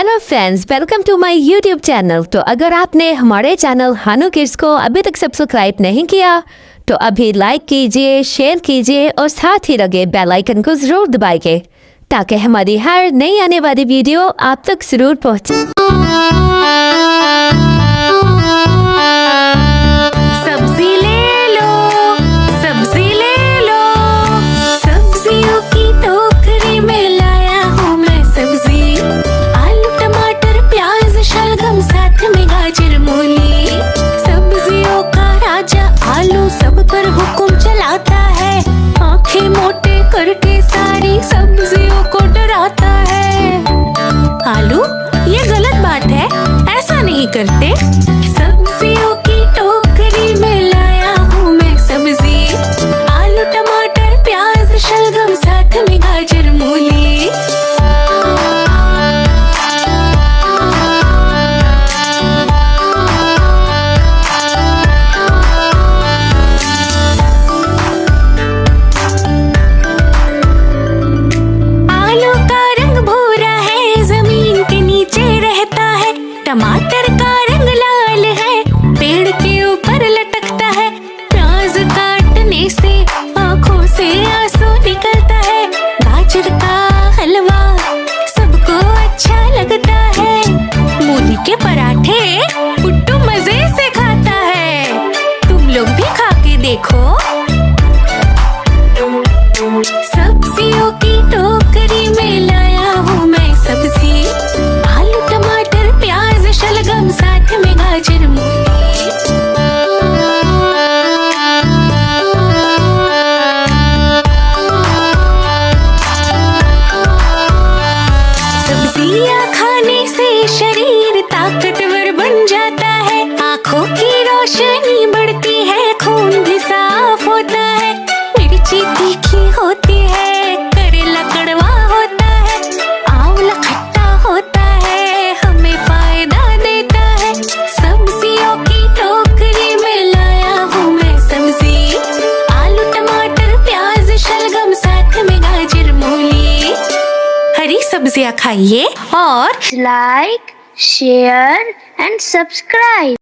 Hello friends, welcome to my YouTube channel. तो अगर आपने हमारे चैनल हानू किड्स को अभी तक सब्सक्राइब नहीं किया तो अभी लाइक कीजिए, शेयर कीजिए और साथ ही लगे बेल आइकन को ज़रूर दबाइए ताकि हमारी हर नई आने वाली वीडियो आप तक ज़रूर पहुँचे। सब्जी ले लो, सब्जी ले लो, सब्जियों की टोकरी में लाया हूँ मैं सब्जी। आलू टमाटर प्याज शलगम साथ में गाजर मूली। सब्जियों का राजा आलू सब पर हुक्म चलाता है। आंखें मोटे करके सारी सब्जियों को डराता है। आलू, ये गलत बात है, ऐसा नहीं करते। सब्जियों की टोकरी में लाया हूँ मैं सब्जी। आलू टमाटर प्याज शलगम साथ में गाजर मूली। आलू का रंग भूरा है, जमीन के नीचे रहता है। टमाटर का रंग लाल है, पेड़ के ऊपर लटकता है। प्याज काटने से आंखों से आंसू निकलता है। गाजर का हलवा सबको अच्छा लगता है। मूली के पराठे पुट्टू मजे से खाता है। तुम लोग भी खा के देखो। सब्जियों की टोकरी में लाया हूँ मैं सब्जी। आलू टमाटर प्याज शलगम साथ में गाजर मूली। सब्जियाँ खाने से शरीर ताकतवर बन जाता है। आँखों की रोशनी बढ़ती है, खून भी साफ होता है। मिर्ची तीखी होती है, करेला कड़वा होता है। आंवला खट्टा होता है, हमें फायदा देता है। सब्जियों की टोकरी में लाया हूँ मैं सब्जी। आलू टमाटर प्याज शलगम साथ में गाजर मूली। हरी सब्जियाँ खाइए और like, share and subscribe.